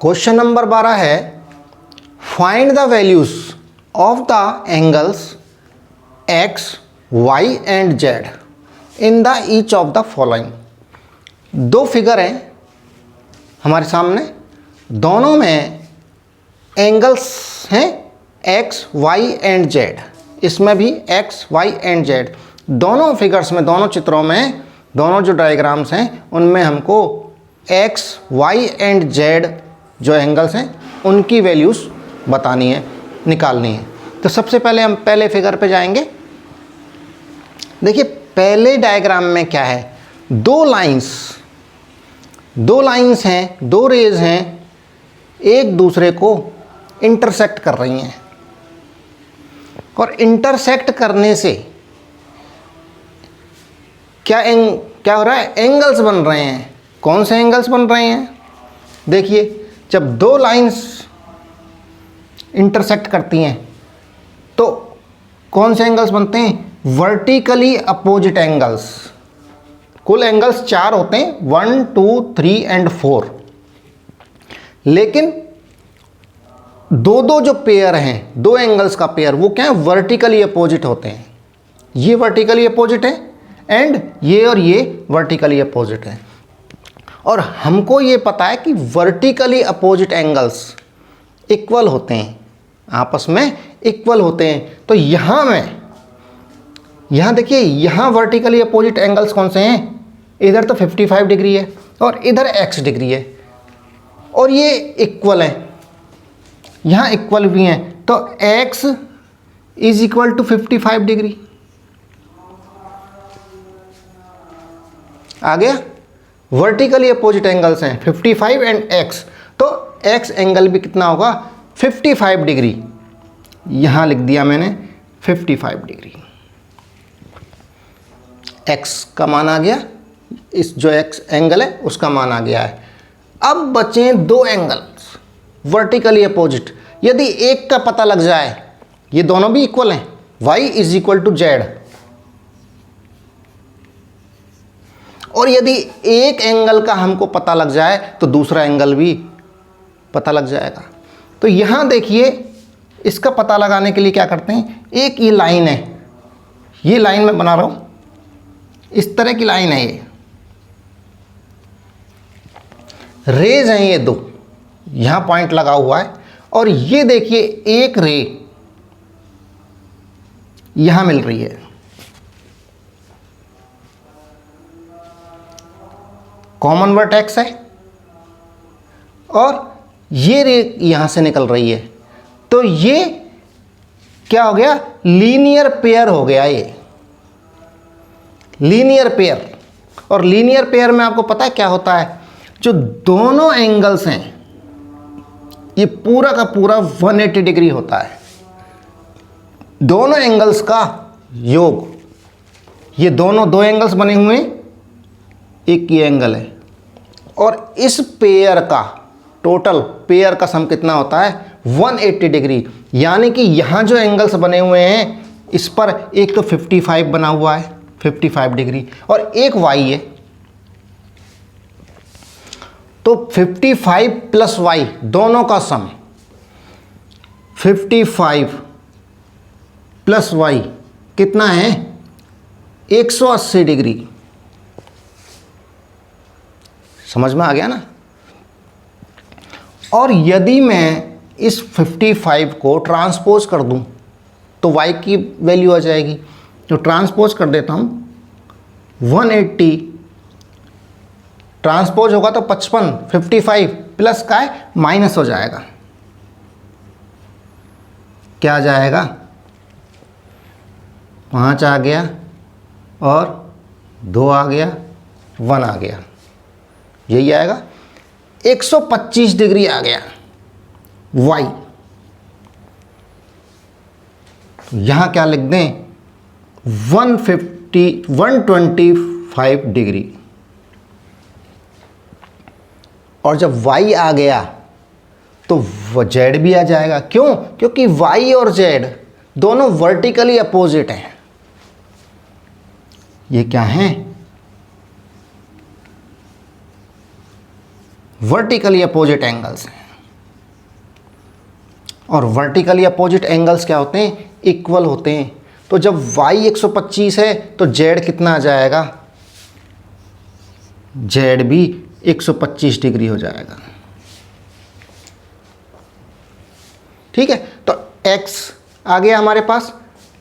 Question number 12 है find the values of the angles X Y and Z in the each of the following. दो figure हैं हमारे सामने, दोनों में एंगल्स हैं एक्स वाई एंड जेड। इसमें भी एक्स वाई एंड जेड, दोनों फिगर्स में, दोनों चित्रों में, दोनों जो डायग्राम्स हैं उनमें हमको एक्स वाई एंड जेड जो एंगल्स हैं उनकी वैल्यूज़ बतानी है, निकालनी है। तो सबसे पहले हम पहले फिगर पे जाएंगे। देखिए पहले डायग्राम में क्या है, दो लाइंस हैं, दो रेज हैं, एक दूसरे को इंटरसेक्ट कर रही हैं और इंटरसेक्ट करने से क्या हो रहा है, एंगल्स बन रहे हैं। कौन से एंगल्स बन रहे हैं? देखिए जब दो लाइंस इंटरसेक्ट करती हैं तो कौन से एंगल्स बनते हैं? Vertically opposite angles. कुल एंगल्स 4 होते हैं, 1 2 3 एंड 4। लेकिन दो जो पेयर हैं, दो एंगल्स का पेयर, वो क्या है, वर्टिकली अपोजिट होते हैं। ये वर्टिकली अपोजिट है एंड ये और ये वर्टिकली अपोजिट है। और हमको ये पता है कि वर्टिकली अपोजिट एंगल्स इक्वल होते हैं, आपस में इक्वल होते हैं। तो यहाँ देखिए, यहाँ वर्टिकली अपोजिट एंगल्स कौन से हैं? इधर तो 55 डिग्री है और इधर x डिग्री है और ये इक्वल है, यहाँ इक्वल भी हैं। तो x is equal to 55 degree. आ गया? वर्टिकली अपोजिट एंगल्स हैं 55 एंड x, तो x एंगल भी कितना होगा? 55 डिग्री। यहाँ लिख दिया मैंने 55 डिग्री। x का मान आ गया, इस जो x एंगल है उसका मान आ गया है। अब बचे दो एंगल्स वर्टिकली अपोजिट। यदि एक का पता लग जाए, ये दोनों भी इक्वल हैं, y is equal to Z, और यदि एक एंगल का हमको पता लग जाए तो दूसरा एंगल भी पता लग जाएगा। तो यहाँ देखिए, इसका पता लगाने के लिए क्या करते हैं, एक ये लाइन है, ये लाइन मैं बना रहा हूँ, इस तरह की लाइन है, ये रेज हैं, ये दो, यहाँ पॉइंट लगा हुआ है। और ये देखिए एक रे यहाँ मिल रही है, कॉमन वर्टेक्स है, और ये रे यहाँ से निकल रही है। तो ये क्या हो गया? लीनियर पेयर हो गया, ये लीनियर पेयर। और लीनियर पेयर में आपको पता है क्या होता है, जो दोनों एंगल्स हैं ये पूरा का पूरा 180 डिग्री होता है, दोनों एंगल्स का योग। ये दोनों दो एंगल्स बने हुए हैं, एक ये एंगल है, और इस पेयर का टोटल पेयर का सम कितना होता है? 180 डिग्री। यानी कि यहाँ जो एंगल्स बने हुए हैं इस पर एक तो 55 बना हुआ है, 55 डिग्री, और एक y है। तो 55 प्लस y दोनों का सम 55 प्लस y कितना है? 180 डिग्री। समझ में आ गया ना? और यदि मैं इस 55 को ट्रांसपोज कर दूं तो y की वैल्यू आ जाएगी। तो ट्रांसपोज कर देता हूं, 180 ट्रांसपोज होगा तो 55, 55 प्लस का है माइनस हो जाएगा। क्या आ जाएगा? 5 आ गया और 2 आ गया, 1 आ गया, यही आएगा। 125 डिग्री आ गया y। यहाँ क्या लिख दें? 125 डिग्री। और जब y आ गया तो z भी आ जाएगा। क्यों? क्योंकि y और z दोनों वर्टिकली अपोजिट हैं। ये क्या हैं? वर्टिकली अपोजिट एंगल्स हैं। और वर्टिकली अपोजिट एंगल्स क्या होते हैं, इक्वल होते हैं। तो जब y 125 है तो z कितना आ जाएगा, z भी 125 डिग्री हो जाएगा। ठीक है, तो x आ गया हमारे पास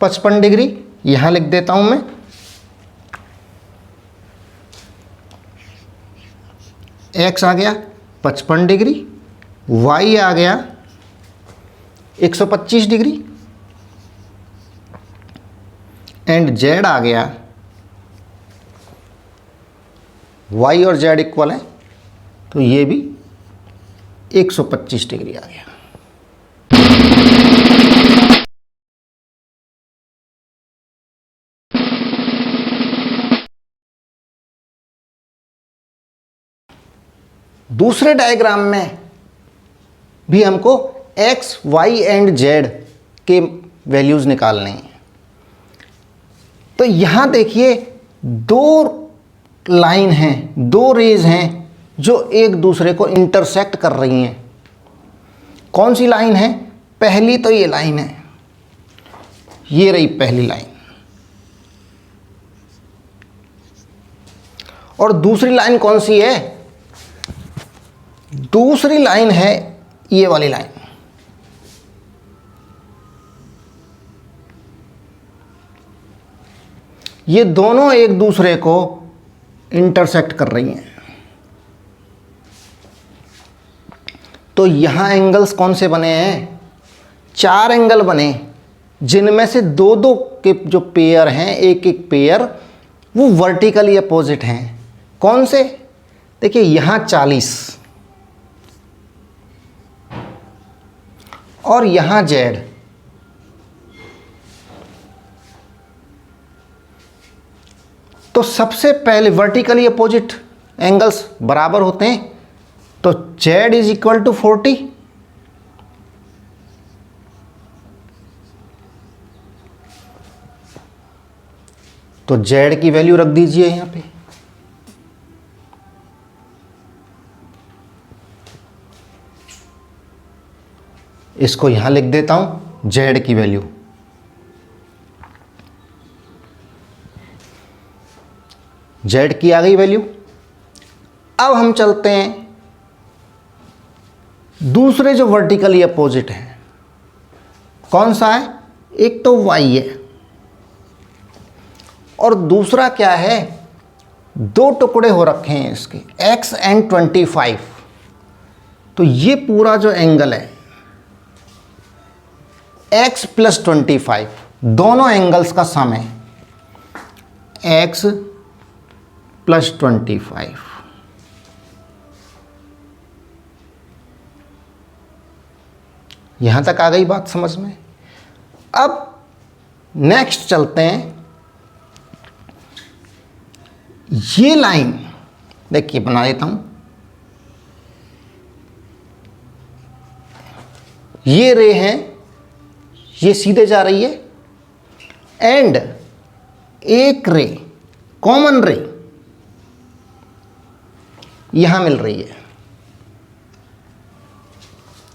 55 डिग्री, यहां लिख देता हूं मैं। x आ गया 55 डिग्री, y आ गया 125 डिग्री एंड z आ गया, y और z इक्वल है तो ये भी 125 डिग्री आ गया। दूसरे डायग्राम में भी हमको x, y एंड z के वैल्यूज निकालने हैं। तो यहां देखिए दो लाइन हैं, दो रेज हैं जो एक दूसरे को इंटरसेक्ट कर रही हैं। कौन सी लाइन है, पहली तो ये लाइन है, ये रही पहली लाइन, और दूसरी लाइन कौन सी है, दूसरी लाइन है ये वाली लाइन। ये दोनों एक दूसरे को इंटरसेक्ट कर रही हैं। तो यहां एंगल्स कौन से बने हैं, 4 एंगल बने, जिनमें से दो दो के जो पेयर हैं, एक एक पेयर वो वर्टिकली अपोजिट हैं। कौन से, देखिए यहां 40 और यहां z। तो सबसे पहले वर्टिकली अपोजिट एंगल्स बराबर होते हैं, तो z इज इक्वल टू 40, तो z की वैल्यू रख दीजिए यहां पे। इसको यहां लिख देता हूं z की वैल्यू। z की आ गई वैल्यू। अब हम चलते हैं दूसरे जो वर्टिकली अपोजिट है, कौन सा है, एक तो y है और दूसरा क्या है, दो टुकड़े हो रखे हैं इसके, x एंड 25। तो ये पूरा जो एंगल है x प्लस 25, दोनों एंगल्स का सम है x प्लस 25। यहां तक आ गई बात समझ में। अब नेक्स्ट चलते हैं, ये लाइन देखिए बना देता हूं, ये रे हैं, ये सीधे जा रही है एंड एक रे, कॉमन रे यहां मिल रही है,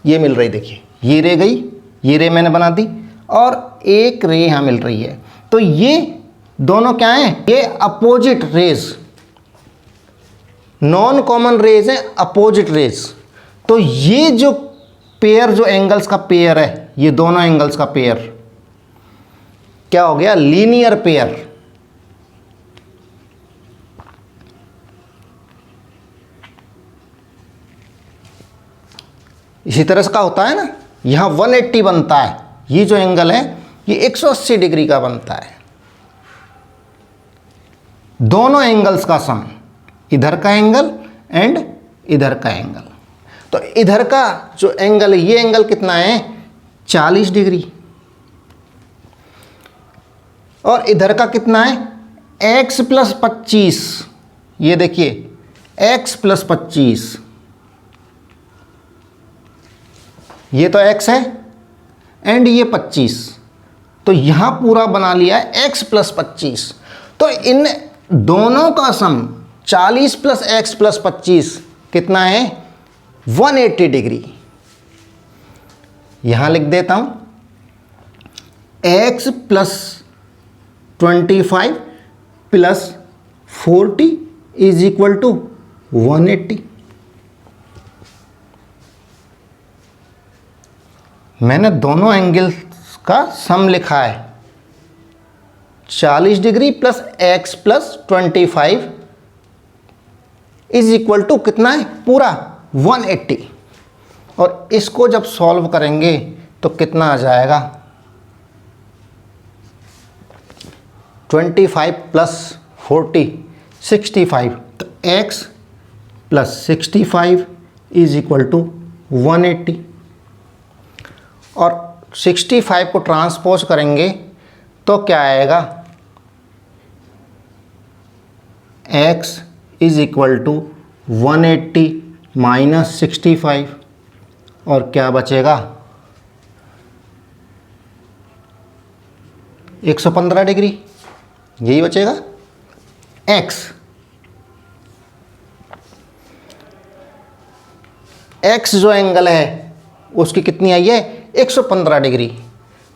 ये मिल रही, देखिए ये रे गई, ये रे मैंने बना दी और एक रे यहां मिल रही है। तो ये दोनों क्या हैं, ये opposite rays, non common rays है, अपोजिट रेज। तो ये जो पेयर, जो एंगल्स का पेयर है, ये दोनों एंगल्स का पेयर क्या हो गया, लीनियर पेयर। इसी तरह से का होता है ना, यहां 180 बनता है, ये जो एंगल है ये 180 डिग्री का बनता है। दोनों एंगल्स का सम, इधर का एंगल एंड इधर का एंगल। तो इधर का जो एंगल है, ये एंगल कितना है, 40 डिग्री, और इधर का कितना है, x प्लस 25। ये देखिए x प्लस 25, ये तो x है एंड ये 25, तो यहां पूरा बना लिया है x प्लस 25। तो इन दोनों का सम 40 प्लस x प्लस 25 कितना है, 180 डिग्री। यहाँ लिख देता हूँ x plus 25 plus 40 is equal to 180। मैंने दोनों एंगल्स का सम लिखा है। 40 degree plus x plus 25 is equal to कितना है, पूरा 180। और इसको जब सॉल्व करेंगे तो कितना आ जाएगा, 25 प्लस 40 65। तो x plus 65 is equal to 180। और 65 को ट्रांसपोज करेंगे तो क्या आएगा, x is equal to 180 minus 65 और क्या बचेगा 115 डिग्री, यही बचेगा। x जो एंगल है उसकी कितनी आई है, 115 डिग्री।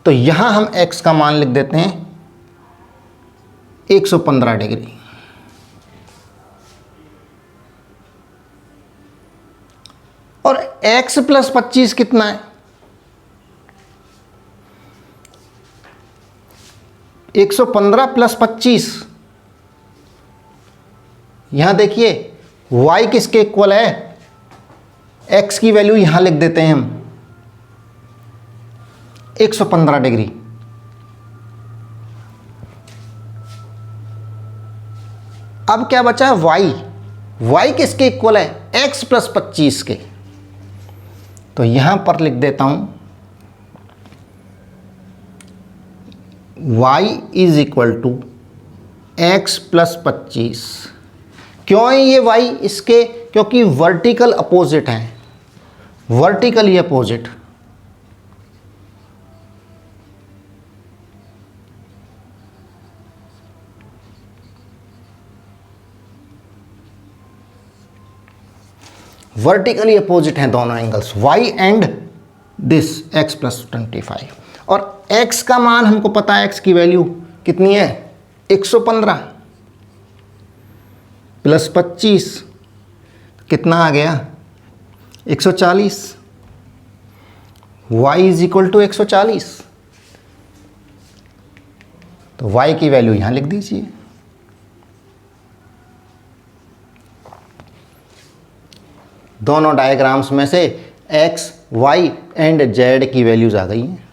तो यहां हम x का मान लिख देते हैं 115 डिग्री। और x प्लस 25 कितना है, 115 प्लस 25। यहां देखिए y किसके इक्वल है, x की वैल्यू यहां लिख देते हैं हम 115 डिग्री। अब क्या बचा है, y किसके इक्वल है, x प्लस 25 के। तो यहां पर लिख देता हूं y is equal to x plus 25। क्यों है ये y इसके, क्योंकि वर्टिकल अपोजिट हैं, वर्टिकली अपोजिट। वर्टिकली अपोजिट हैं दोनों angles, y and this x plus 25। और x का मान हमको पता है, x की वैल्यू कितनी है, 115 प्लस 25 कितना आ गया, 140। y is equal to 140। तो y की वैल्यू यहां लिख दीजिए। दोनों डायग्राम्स में से x, y एंड z की वैल्यूज आ गई हैं।